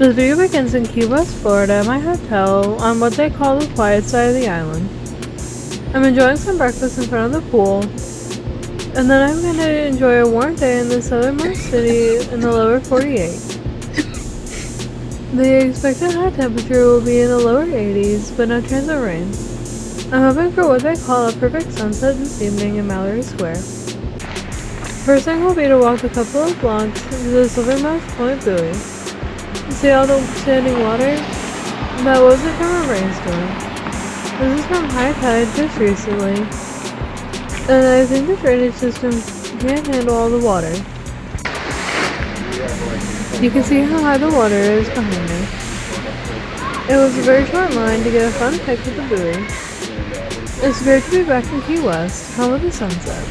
This video begins in Key West, Florida at my hotel on what they call the quiet side of the island. I'm enjoying some breakfast in front of the pool, and then I'm going to enjoy a warm day in the southernmost city in the lower 48. The expected high temperature will be in the lower 80s, but no chance of rain. I'm hoping for what they call a perfect sunset this evening in Mallory Square. First thing will be to walk a couple of blocks to the Southernmost Point Buoy. See all the standing water? That wasn't from a rainstorm. This is from high tide just recently, and I think the drainage system can't handle all the water. You can see how high the water is behind me. It was a very short line to get a fun pic with the buoy. It's great to be back in Key West, home of the sunset.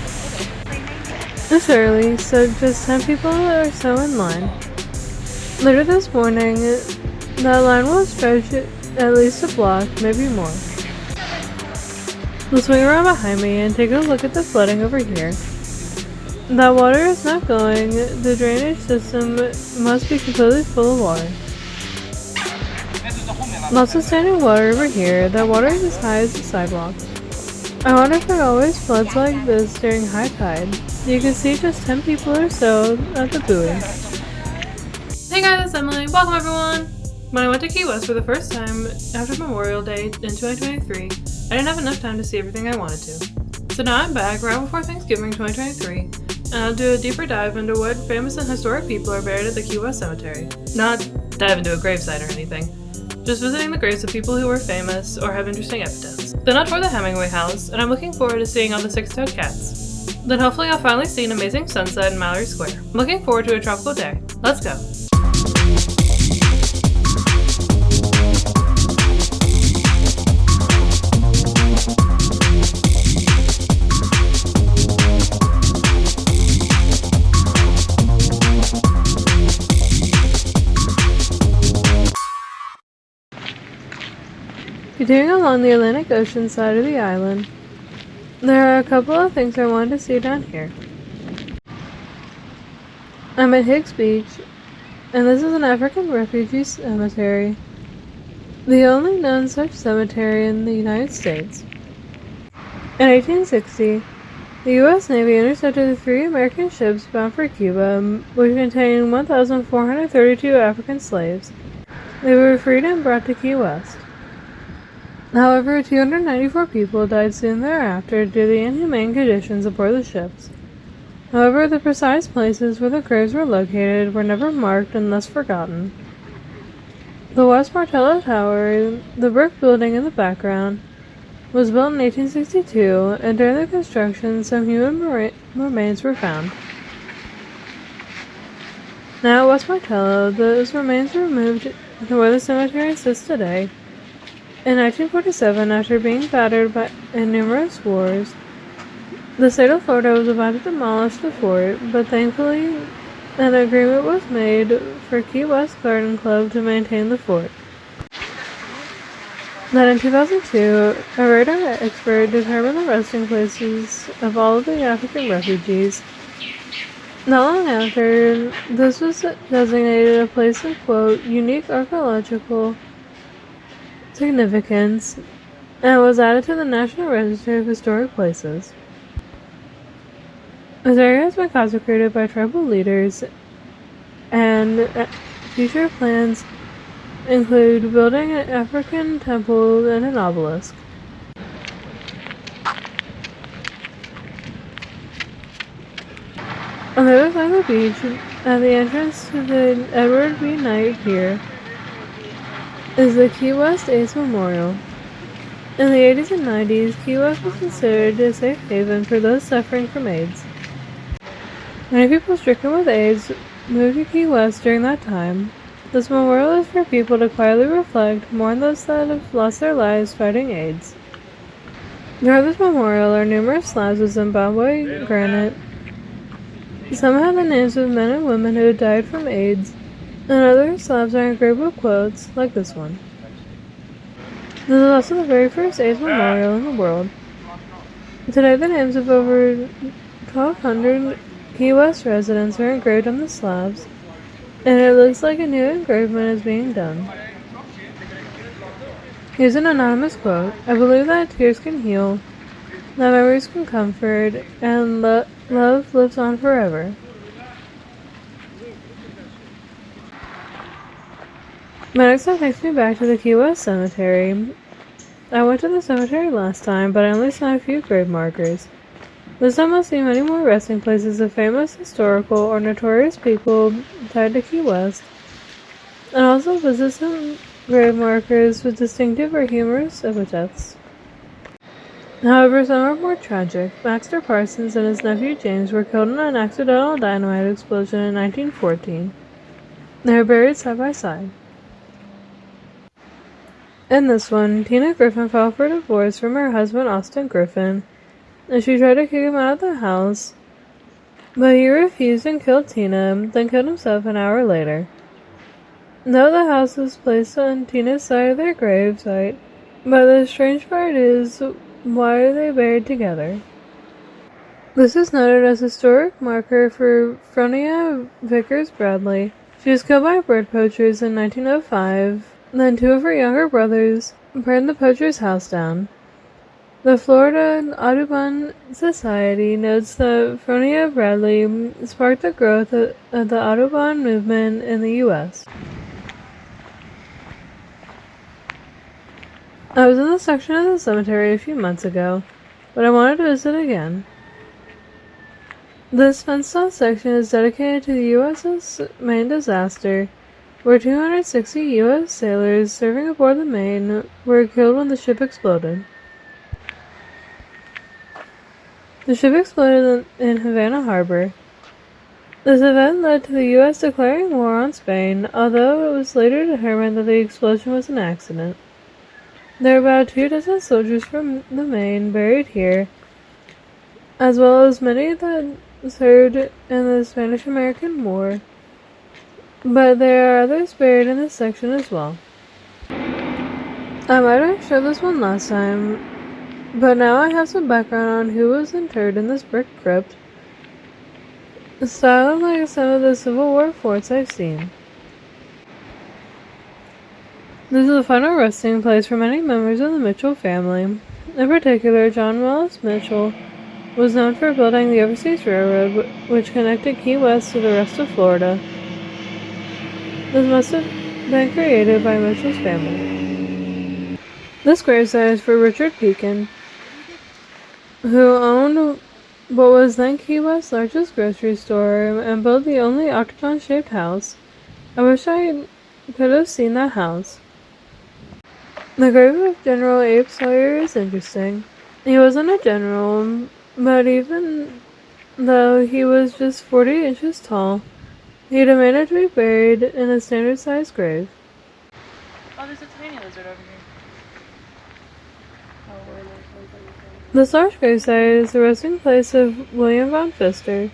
It's early, so just 10 people or so in line. Later this morning, that line will stretch at least a block, maybe more. We'll swing around behind me and take a look at the flooding over here. That water is not going. The drainage system must be completely full of water. Lots of standing water over here. That water is as high as the sidewalk. I wonder if it always floods like this during high tide. You can see just 10 people or so at the buoy. Hey guys, it's Emily. Welcome everyone! When I went to Key West for the first time after Memorial Day in 2023, I didn't have enough time to see everything I wanted to. So now I'm back right before Thanksgiving 2023, and I'll do a deeper dive into what famous and historic people are buried at the Key West Cemetery. Not dive into a gravesite or anything, just visiting the graves of people who were famous or have interesting epitaphs. Then I'll tour the Hemingway House, and I'm looking forward to seeing all the six-toed cats. Then hopefully I'll finally see an amazing sunset in Mallory Square. I'm looking forward to a tropical day. Let's go! Continuing along the Atlantic Ocean side of the island, there are a couple of things I wanted to see down here. I'm at Higgs Beach, and this is an African refugee cemetery, the only known such cemetery in the United States. In 1860, the U.S. Navy intercepted 3 American ships bound for Cuba, which contained 1,432 African slaves. They were freed and brought to Key West. However, 294 people died soon thereafter due to the inhumane conditions aboard the ships. However, the precise places where the graves were located were never marked and thus forgotten. The West Martello Tower, the brick building in the background, was built in 1862, and during the construction some human remains were found. Now at West Martello, those remains were moved to where the cemetery sits today. In 1947, after being battered in numerous wars, the state of Florida was about to demolish the fort, but thankfully an agreement was made for Key West Garden Club to maintain the fort. Then in 2002, a radar expert determined the resting places of all of the African refugees. Not long after, this was designated a place of, quote, unique archaeological significance, and was added to the National Register of Historic Places. This area has been consecrated by tribal leaders, and future plans include building an African temple and an obelisk. On the other side of the beach, at the entrance to the Edward B. Knight Pier, is the Key West AIDS Memorial. In the 80s and 90s, Key West was considered a safe haven for those suffering from AIDS. Many people stricken with AIDS moved to Key West during that time. This memorial is for people to quietly reflect, mourn those that have lost their lives fighting AIDS. Throughout this memorial are numerous slabs of Zimbabwe granite. Some have the names of men and women who had died from AIDS, and other slabs are engraved with quotes, like this one. This is also the very first AIDS memorial in the world. Today, the names of over 1,200 Key West residents are engraved on the slabs, and it looks like a new engraving is being done. Here's an anonymous quote: "I believe that tears can heal, that memories can comfort, and love lives on forever." My next stop takes me back to the Key West Cemetery. I went to the cemetery last time, but I only saw a few grave markers. This time I'll see many more resting places of famous historical or notorious people tied to Key West, and also visit some grave markers with distinctive or humorous epitaphs. However, some are more tragic. Baxter Parsons and his nephew James were killed in an accidental dynamite explosion in 1914. They are buried side by side. In this one, Tina Griffin filed for divorce from her husband Austin Griffin, and she tried to kick him out of the house, but he refused and killed Tina, then killed himself an hour later. Though the house was placed on Tina's side of their grave site, but the strange part is, why are they buried together? This is noted as a historic marker for Fronia Vickers Bradley. She was killed by bird poachers in 1905. Then two of her younger brothers burned the poacher's house down. The Florida Audubon Society notes that Fronia Bradley sparked the growth of the Audubon movement in the U.S. I was in this section of the cemetery a few months ago, but I wanted to visit again. This fenced-off section is dedicated to the USS Maine disaster, where 260 U.S. sailors serving aboard the Maine were killed when the ship exploded. The ship exploded in Havana Harbor. This event led to the U.S. declaring war on Spain, although it was later determined that the explosion was an accident. There are about 24 soldiers from the Maine buried here, as well as many that served in the Spanish-American War. But there are others buried in this section as well. I might have showed this one last time, but now I have some background on who was interred in this brick crypt, styled like some of the Civil War forts I've seen. This is the final resting place for many members of the Mitchell family. In particular, John Wallace Mitchell was known for building the Overseas Railroad, which connected Key West to the rest of Florida. This must have been created by Mitchell's family. This gravesite is for Richard Pekin, who owned what was then Key West's largest grocery store and built the only octagon-shaped house. I wish I could have seen that house. The grave of General Abe Sawyer is interesting. He wasn't a general, but even though he was just 40 inches tall, he demanded to be buried in a standard-sized grave. Oh, there's a tiny lizard over here. This large gravesite is the resting place of William Von Pfister.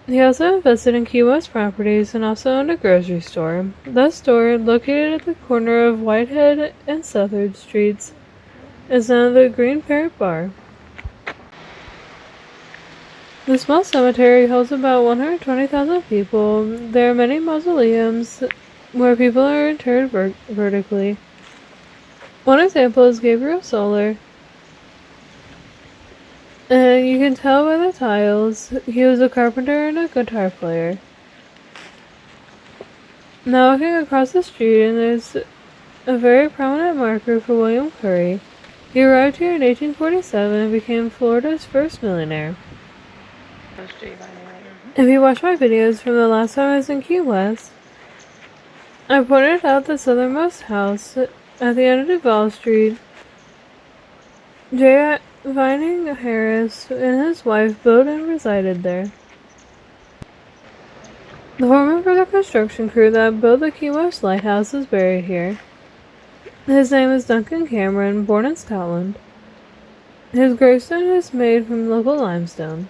He also invested in Key West properties and also owned a grocery store. That store, located at the corner of Whitehead and Southard Streets, is now the Green Parrot Bar. The small cemetery holds about 120,000 people. There are many mausoleums where people are interred vertically. One example is Gabriel Soler, and you can tell by the tiles he was a carpenter and a guitar player. Now looking across the street, and there's a very prominent marker for William Curry. He arrived here in 1847 and became Florida's first millionaire. If you watch my videos from the last time I was in Key West, I pointed out the Southernmost House at the end of Duval Street. J. Vining Harris and his wife built and resided there. The foreman for the construction crew that built the Key West Lighthouse is buried here. His name is Duncan Cameron, born in Scotland. His gravestone is made from local limestone.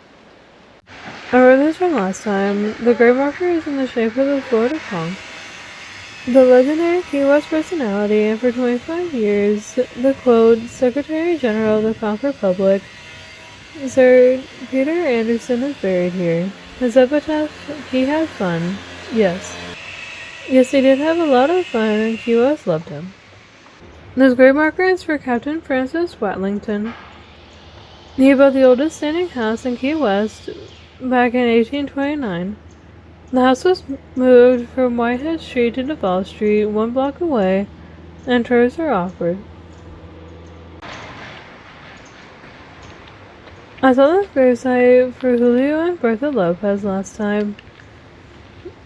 I wrote this from last time. The grave marker is in the shape of the Florida conch. The legendary Key West personality, and for 25 years, the quote, Secretary General of the Conch Republic, Sir Peter Anderson is buried here. His epitaph, he had fun. Yes. Yes, he did have a lot of fun, and Key West loved him. This grave marker is for Captain Francis Watlington. He built the oldest standing house in Key West back in 1829. The house was moved from Whitehead Street to Duval Street, 1 block away, and tours are offered. I saw the gravesite for Julio and Bertha Lopez last time,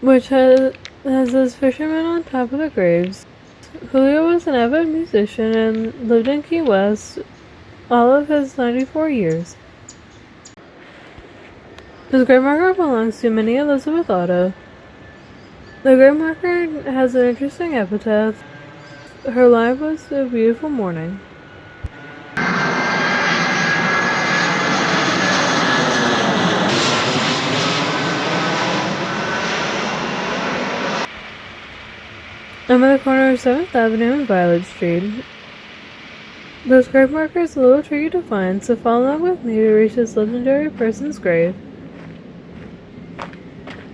which has those fishermen on top of the graves. Julio was an avid musician and lived in Key West all of his 94 years. His grave marker belongs to Minnie Elizabeth Otto. The grave marker has an interesting epitaph. Her life was a beautiful morning. I'm at the corner of 7th Avenue and Violet Street. This grave marker is a little tricky to find, so follow along with me to reach this legendary person's grave.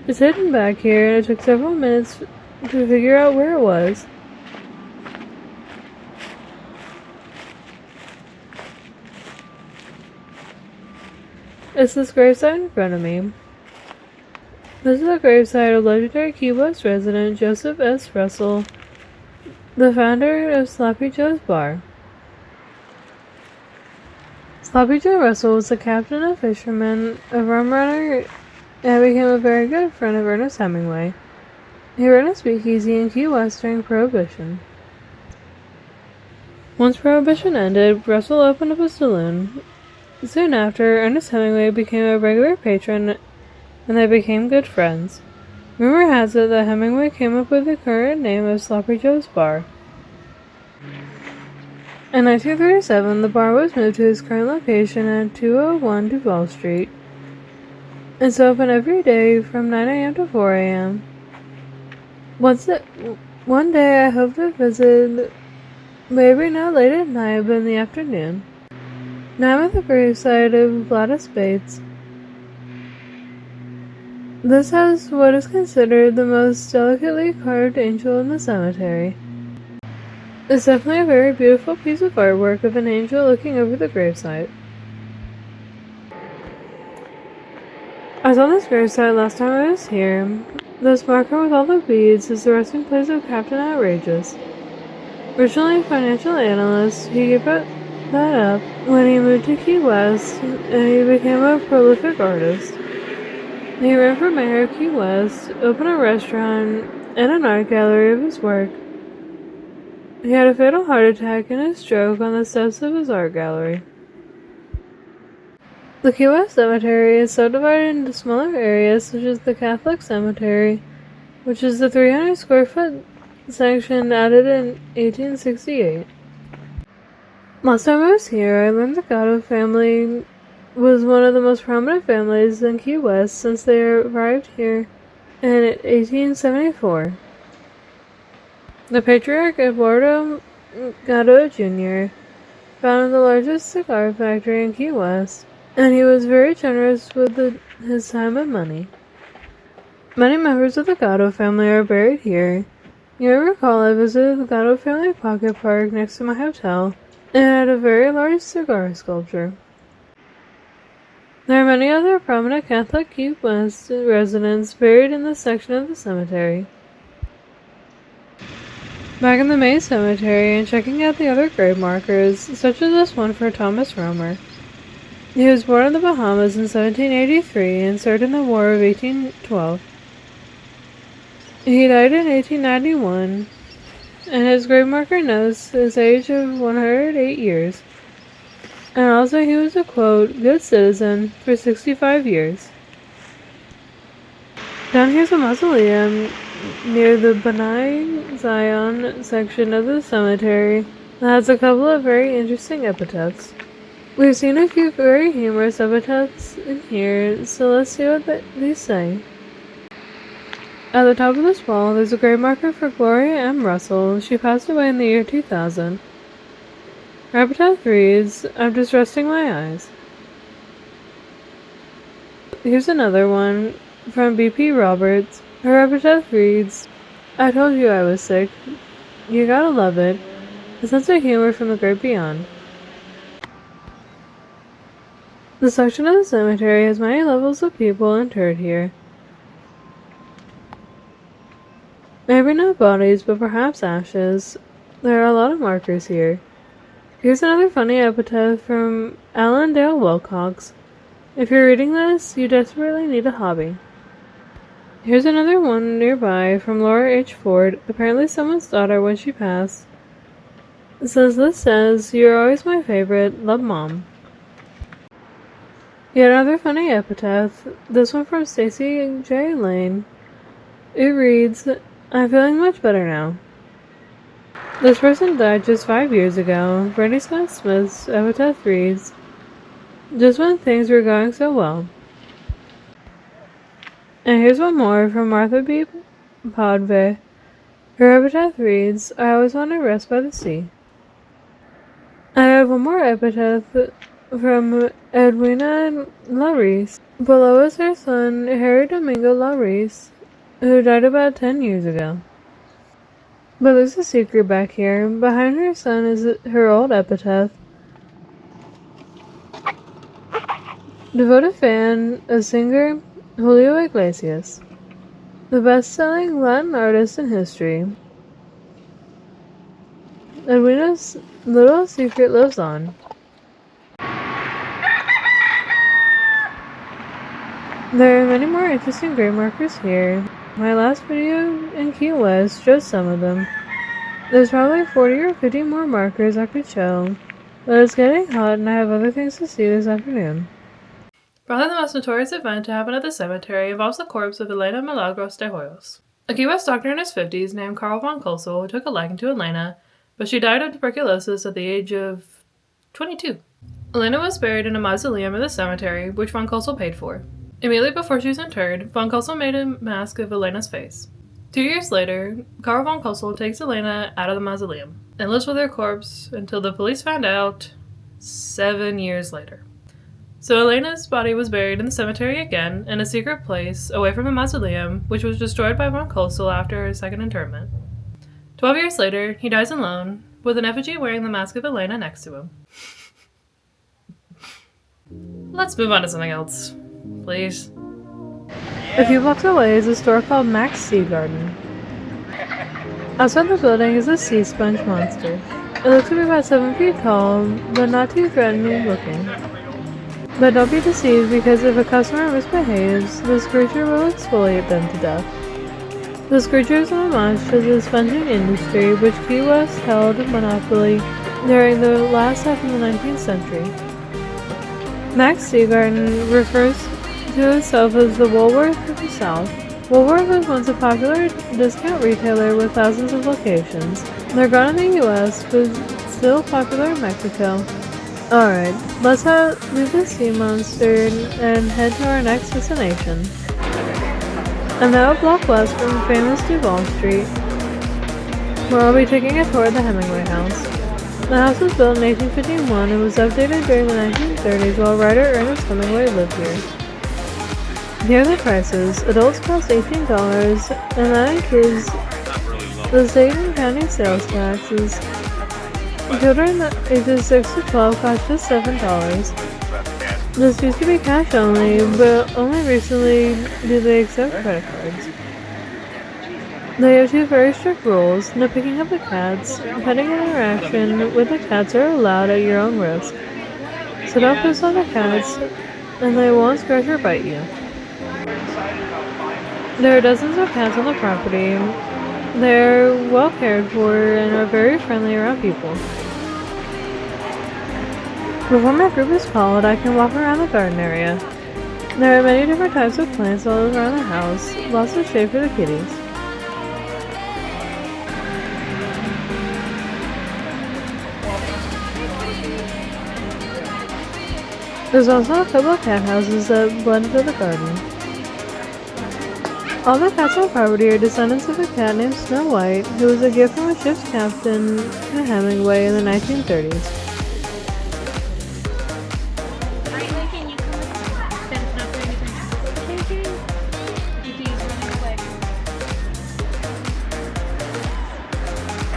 It's hidden back here, and it took several minutes to figure out where it was. It's this gravesite in front of me. This is a gravesite of legendary Key West resident Joseph S. Russell, the founder of Sloppy Joe's Bar. Sloppy Joe Russell was the captain of fishermen, a rum runner, and became a very good friend of Ernest Hemingway. He ran a speakeasy in Key West during Prohibition. Once Prohibition ended, Russell opened up a saloon. Soon after, Ernest Hemingway became a regular patron, and they became good friends. Rumor has it that Hemingway came up with the current name of Sloppy Joe's Bar. In 1937, the bar was moved to its current location at 201 Duval Street. It's open every day from 9 a.m. to 4 a.m. One day I hope to visit, maybe not late at night, but in the afternoon. Now I'm at the gravesite of Gladys Bates. This has what is considered the most delicately carved angel in the cemetery. It's definitely a very beautiful piece of artwork of an angel looking over the gravesite. I saw this gravesite last time I was here. This marker with all the beads is the resting place of Captain Outrageous. Originally a financial analyst, he gave that up when he moved to Key West, and he became a prolific artist. He ran for mayor of Key West, opened a restaurant, and an art gallery of his work. He had a fatal heart attack and a stroke on the steps of his art gallery. The Key West Cemetery is subdivided into smaller areas such as the Catholic Cemetery, which is the 300 square foot section added in 1868. Last time I was here, I learned the Gatto family was one of the most prominent families in Key West since they arrived here in 1874. The patriarch Eduardo Gatto Jr. founded the largest cigar factory in Key West, and he was very generous with his time and money. Many members of the Gatto family are buried here. You may recall I visited the Gatto family pocket park next to my hotel, and it had a very large cigar sculpture. There are many other prominent Catholic Key West residents buried in this section of the cemetery. Back in the main cemetery and checking out the other grave markers, such as this one for Thomas Romer. He was born in the Bahamas in 1783 and served in the War of 1812. He died in 1891, and his grave marker notes his age of 108 years. And also he was a, quote, good citizen for 65 years. Down here's a mausoleum near the Benign Zion section of the cemetery that has a couple of very interesting epitaphs. We've seen a few very humorous epitaphs in here, so let's see what these say. At the top of this wall, there's a grave marker for Gloria M. Russell. She passed away in the year 2000. Her epitaph reads, I'm just resting my eyes. Here's another one from B.P. Roberts. Her epitaph reads, I told you I was sick. You gotta love it. A sense of humor from the great beyond. The section of the cemetery has many levels of people interred here. Maybe not bodies, but perhaps ashes. There are a lot of markers here. Here's another funny epitaph from Alan Dale Wilcox. If you're reading this, you desperately need a hobby. Here's another one nearby from Laura H. Ford, apparently someone's daughter when she passed. It says, "You're always my favorite, love Mom." Yet another funny epitaph, this one from Stacy J. Lane. It reads, "I'm feeling much better now." This person died just 5 years ago. Brandy Scott Smith's epitaph reads, "Just when things were going so well." And here's one more from Martha B. Podve. Her epitaph reads, "I always want to rest by the sea." I have one more epitaph from Edwina Laurice. Below is her son, Harry Domingo Laurice, who died about 10 years ago. But there's a secret back here. Behind her son is her old epitaph. Devoted fan, a singer, Julio Iglesias. The best-selling Latin artist in history. Edwina's little secret lives on. There are many more interesting grave markers here. My last video in Key West showed some of them. There's probably 40 or 50 more markers I could show, but it's getting hot and I have other things to see this afternoon. Probably the most notorious event to happen at the cemetery involves the corpse of Elena Milagros de Hoyos, a Key West doctor in his 50s named Carl von Kosel who took a liking to Elena, but she died of tuberculosis at the age of 22. Elena was buried in a mausoleum in the cemetery, which von Kosel paid for. Immediately before she was interred, von Kosel made a mask of Elena's face. 2 years later, Carl von Kosel takes Elena out of the mausoleum and lives with her corpse until the police found out 7 years later. So Elena's body was buried in the cemetery again, in a secret place, away from the mausoleum, which was destroyed by von Kosel after her second interment. 12 years later, he dies alone, with an effigy wearing the mask of Elena next to him. Let's move on to something else, please. A few blocks away is a store called Mac's Sea Garden. Outside the building is a sea sponge monster. It looks to be about 7 feet tall, but not too threatening looking. But don't be deceived, because if a customer misbehaves, this creature will exfoliate them to death. This creature is an homage to the sponging industry, which Key West held monopoly during the last half of the 19th century. Mac's Sea Garden refers to itself as the Woolworth of the South. Woolworth was once a popular discount retailer with thousands of locations. They're gone in the US, but still popular in Mexico. Alright, let's leave the sea monster and head to our next destination. I'm now a block west from famous Duval Street, where I'll be taking a tour of the Hemingway House. The house was built in 1851 and was updated during the 1930s while writer Ernest Hemingway lived here. Here are the prices. Adults cost $18, and that includes the state and county sales taxes. Children ages 6 to 12 cost just $7. This used to be cash only, but only recently do they accept credit cards. They have 2 very strict rules: no picking up the cats, petting interaction with the cats are allowed at your own risk. So don't piss on the cats, and they won't scratch or bite you. There are dozens of cats on the property. They are well cared for and are very friendly around people. Before my group is called, I can walk around the garden area. There are many different types of plants all around the house, lots of shade for the kitties. There's also a couple of cat houses that blend into the garden. All the cats on property are descendants of a cat named Snow White, who was a gift from a ship's captain to Hemingway in the 1930s.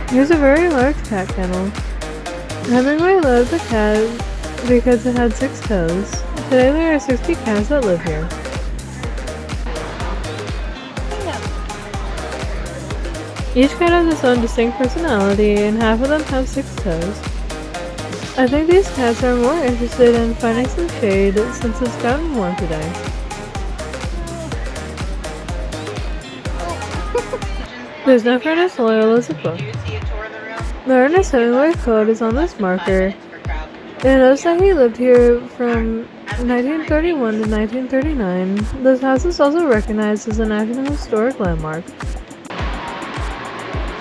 Here's a very large cat kennel. Hemingway loved the cat because it had 6 toes. Today there are 60 cats that live here. Each cat has its own distinct personality, and half of them have 6 toes. I think these cats are more interested in finding some shade since it's gotten warm today. There's no friend as loyal as a book. The Ernest Hemingway quote is on this marker. It notes that he lived here from 1931 to 1939. This house is also recognized as a National Historic Landmark.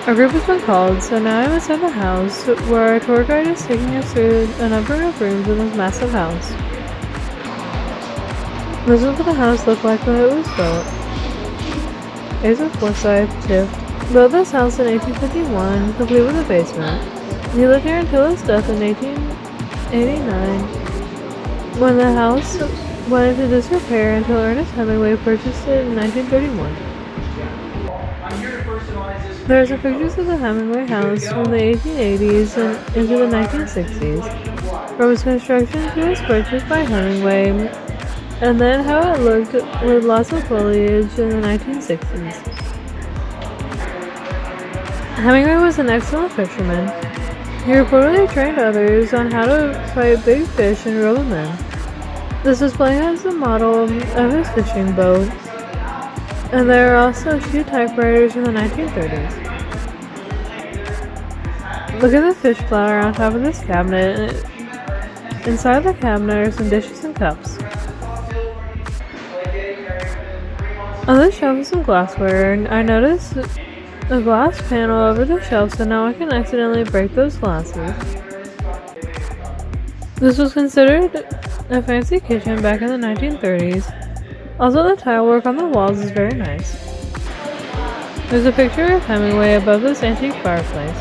Our group has been called, so now I'm inside the house, where our tour guide is taking us through a number of rooms in this massive house. This is what the house looked like when it was built. Here's a Forsyth, too. Built this house in 1851, complete with a basement. He lived here until his death in 1889, when the house went into disrepair until Ernest Hemingway purchased it in 1931. There are some pictures of the Hemingway House from the 1880s and into the 1960s, from its construction to its purchase by Hemingway, and then how it looked with lots of foliage in the 1960s. Hemingway was an excellent fisherman. He reportedly trained others on how to fight big fish and reel them in. This display has a model of his fishing boat, and there are also 2 typewriters from the 1930s. Look at the fish platter on top of this cabinet. Inside the cabinet are some dishes and cups. On this shelf is some glassware, and I noticed a glass panel over the shelf, so now I can accidentally break those glasses. This was considered a fancy kitchen back in the 1930s. Also, the tile work on the walls is very nice. There's a picture of Hemingway above this antique fireplace.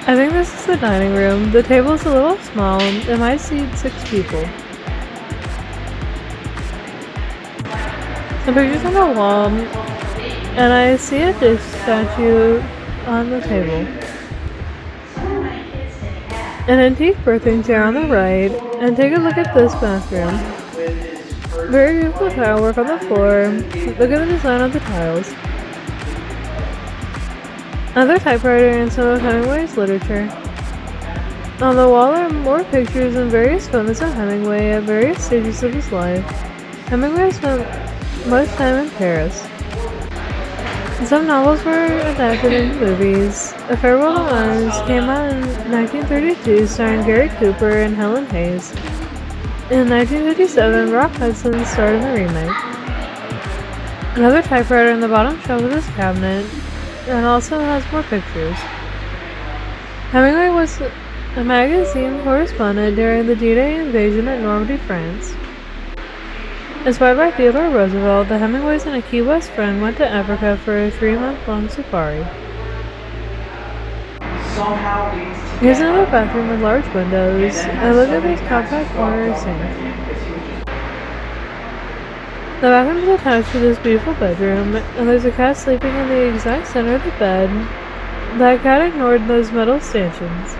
I think this is the dining room. The table is a little small. It might seat 6 people. Some pictures on the wall, and I see a dish statue on the table. An antique birthing chair on the right, and take a look at this bathroom. Very beautiful tile work on the floor. Look at the design of the tiles. Another typewriter and some of Hemingway's literature. On the wall are more pictures and various photos of Hemingway at various stages of his life. Hemingway spent much time in Paris. Some novels were adapted into movies. A Farewell to Arms came out in 1932, starring Gary Cooper and Helen Hayes. In 1957, Rock Hudson starred in the remake. Another typewriter in the bottom shelf of this cabinet, and also has more pictures. Hemingway was a magazine correspondent during the D-Day invasion at Normandy, France. Inspired by Theodore Roosevelt, the Hemingways and a Key West friend went to Africa for a 3-month-long safari. Here's another bathroom with large windows, and look at this compact corner sink. The bathroom is attached to this beautiful bedroom, and there's a cat sleeping in the exact center of the bed. That cat ignored those metal stanchions.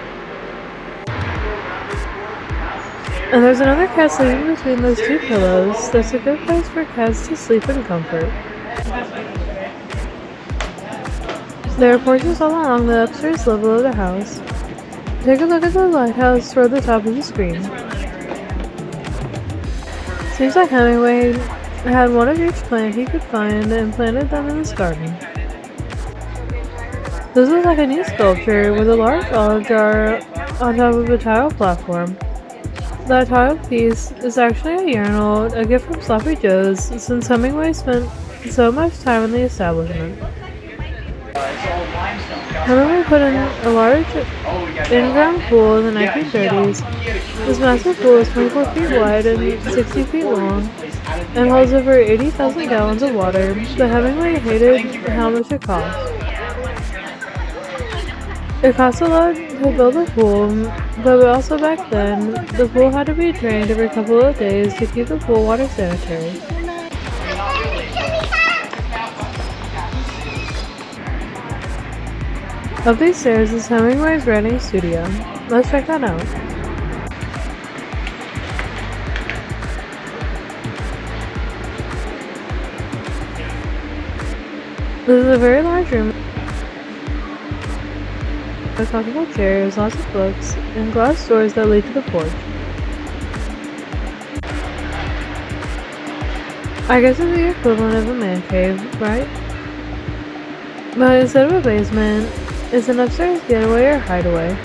And there's another cat sleeping between those 2 pillows. That's a good place for cats to sleep in comfort. There are porches all along the upstairs level of the house. Take a look at the lighthouse toward the top of the screen. Seems like Hemingway had one of each plant he could find and planted them in his garden. This looks like a neat sculpture with a large olive jar on top of a tile platform. That tiled piece is actually a urinal, a gift from Sloppy Joe's, since Hemingway spent so much time in the establishment. Hemingway put in a large in-ground pool in the 1930s. This massive pool is 24 feet wide and 60 feet long, and holds over 80,000 gallons of water, but Hemingway hated how much it cost. It cost a lot to build a pool, but also back then, the pool had to be drained every couple of days to keep the pool water sanitary. Up these stairs is Hemingway's writing studio. Let's check that out. This is a very large room with comfortable chairs, lots of books, and glass doors that lead to the porch. I guess it's the equivalent of a man cave, right? But instead of a basement, it's an upstairs getaway or hideaway.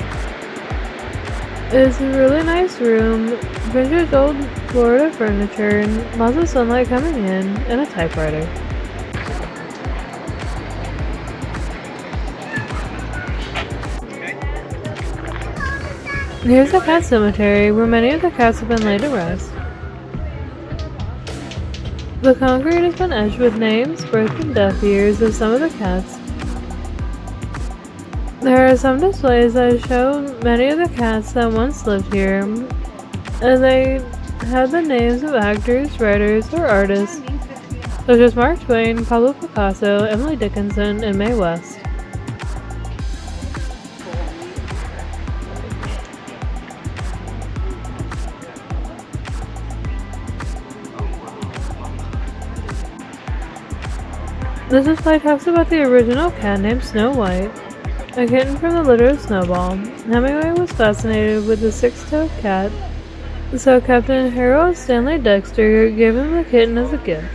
It's a really nice room, vintage old Florida furniture, and lots of sunlight coming in, and a typewriter. Here's the cat cemetery, where many of the cats have been laid to rest. The concrete has been etched with names, birth, and death years of some of the cats. There are some displays that show many of the cats that once lived here, and they have the names of actors, writers, or artists, such as Mark Twain, Pablo Picasso, Emily Dickinson, and Mae West. This display talks about the original cat named Snow White, a kitten from the litter of Snowball. Hemingway was fascinated with the six-toed cat, so Captain Harold Stanley Dexter gave him the kitten as a gift.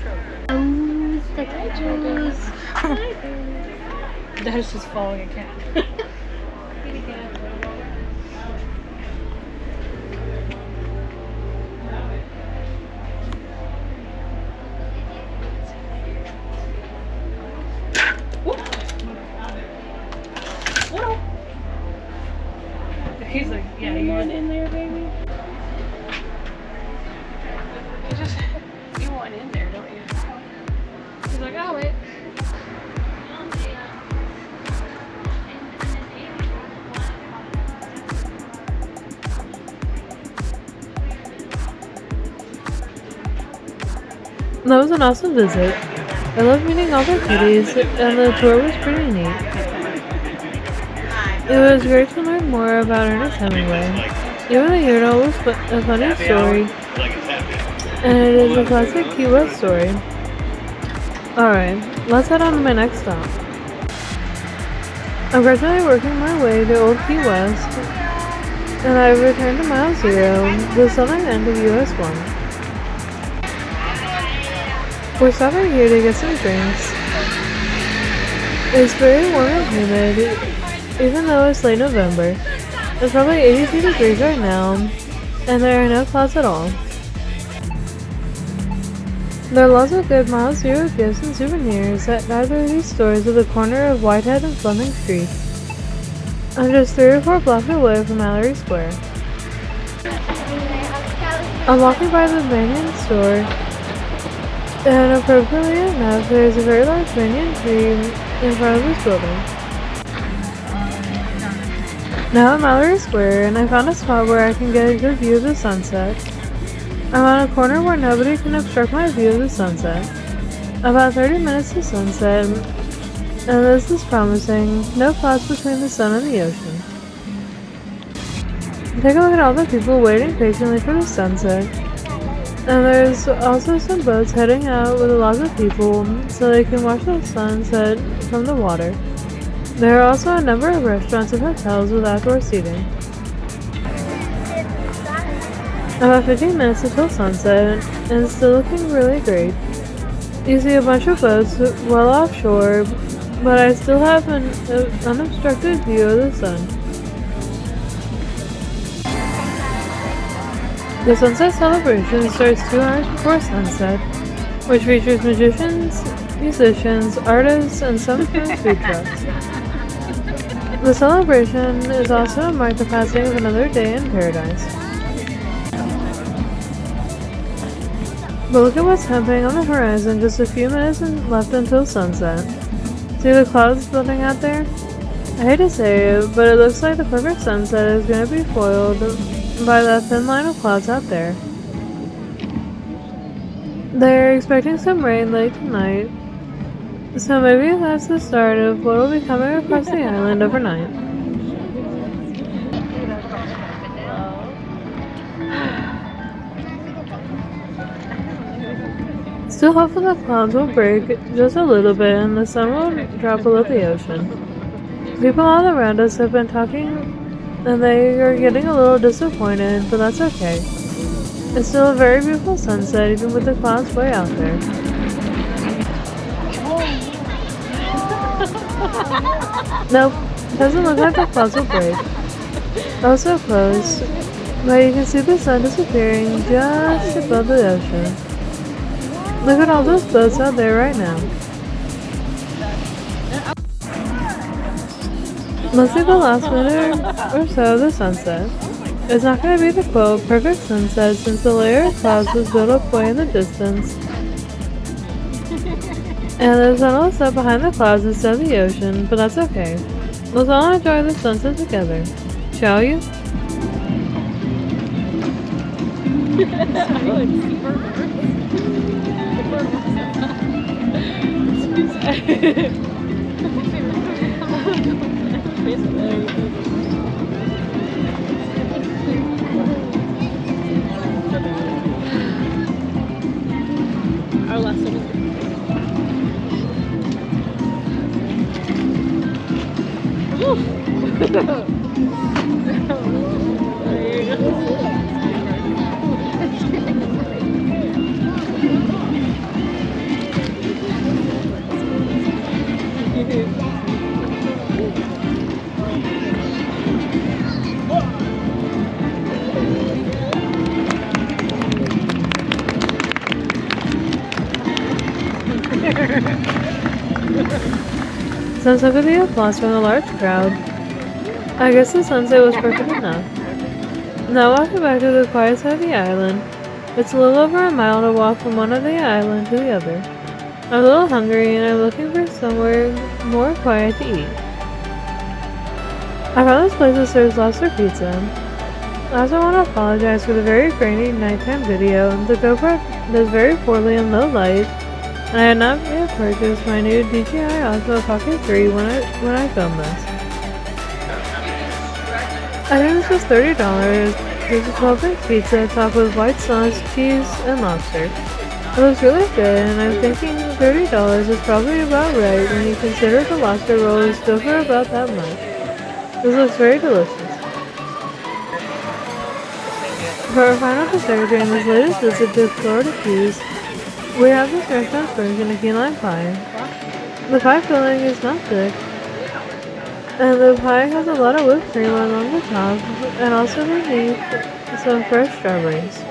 That's just following a cat. He's like, yeah, you want in there, baby? You want in there, don't you? He's like, I'll wait. That was an awesome visit. I loved meeting all the kitties, and the tour was pretty neat. It was great to learn more about Ernest Hemingway. Even the urinal was a funny story, and it is a classic Key West story. Alright, let's head on to my next stop. I'm gradually working my way to Old Key West, and I've returned to Mile Zero, the southern end of US 1. We're stopping here to get some drinks. It's very warm and humid, even though it's late November. It's probably 82 degrees right now, and there are no clouds at all. There are lots of good Mile Zero gifts and souvenirs at either of these stores at the corner of Whitehead and Fleming Streets. I'm just 3 or 4 blocks away from Mallory Square. I'm walking by the Banyan store, and appropriately enough, there's a very large banyan tree in front of this building. Now I'm Mallory Square, and I found a spot where I can get a good view of the sunset. I'm on a corner where nobody can obstruct my view of the sunset. About 30 minutes to sunset, and this is promising. No clouds between the sun and the ocean. Take a look at all the people waiting patiently for the sunset. And there's also some boats heading out with lots of people so they can watch the sunset from the water. There are also a number of restaurants and hotels with outdoor seating. About 15 minutes until sunset, and it's still looking really great. You see a bunch of boats well offshore, but I still have an unobstructed view of the sun. The sunset celebration starts 2 hours before sunset, which features magicians, musicians, artists, and sometimes food trucks. The celebration is also to mark the passing of another day in paradise. But look at what's happening on the horizon, just a few minutes left until sunset. See the clouds building out there? I hate to say it, but it looks like the perfect sunset is going to be foiled by that thin line of clouds out there. They're expecting some rain late tonight, So maybe that's the start of what will be coming across the island overnight. Still hopeful the clouds will break just a little bit and the sun will drop below the ocean. People all around us have been talking and they are getting a little disappointed, but that's okay. It's still a very beautiful sunset even with the clouds way out there. Nope, doesn't look like the clouds will break. Oh, so close, but you can see the sun disappearing just above the ocean. Look at all those boats out there right now. Let's see the last minute or so of the sunset. It's not going to be the quote perfect sunset since the layer of clouds was built up way in the distance. And the sun will set behind the clouds instead of the ocean, but that's okay. Let's all enjoy the sunset together. Shall you? Our last one. Sounds like the applause from the large crowd. I guess the sunset was perfect enough. Now walking back to the quiet side of the island. It's a little over a mile to walk from one end of the island to the other. I'm a little hungry and I'm looking for somewhere more quiet to eat. I found this place that serves lobster pizza. I also want to apologize for the very grainy nighttime video. The GoPro does very poorly in low light, and I had not yet purchased my new DJI Osmo Pocket 3 when I filmed this. I think this was $30. There's a 12-inch pizza topped with white sauce, cheese, and lobster. It looks really good, and I'm thinking $30 is probably about right when you consider the lobster roll is still for about that much. This looks very delicious. For our final dessert during this latest visit to Florida Keys, we have this restaurant's version of key lime pie. The pie filling is not thick, and the pie has a lot of whipped cream along the top, and also beneath some fresh strawberries.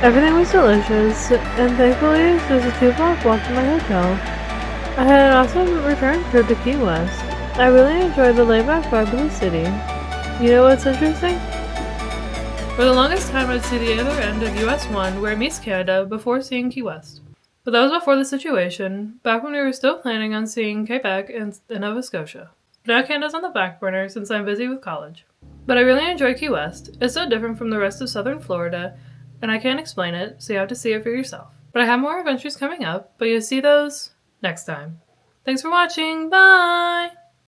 Everything was delicious, and thankfully it's just a 2-block walk to my hotel. I had an awesome return trip to Key West. I really enjoyed the laid-back vibe of the city. You know what's interesting? For the longest time, I'd see the other end of US 1 where it meets Canada before seeing Key West. But that was before the situation, back when we were still planning on seeing Quebec and Nova Scotia. Now Canada's on the back burner since I'm busy with college. But I really enjoy Key West. It's so different from the rest of southern Florida, and I can't explain it, so you have to see it for yourself. But I have more adventures coming up, but you'll see those next time. Thanks for watching, bye!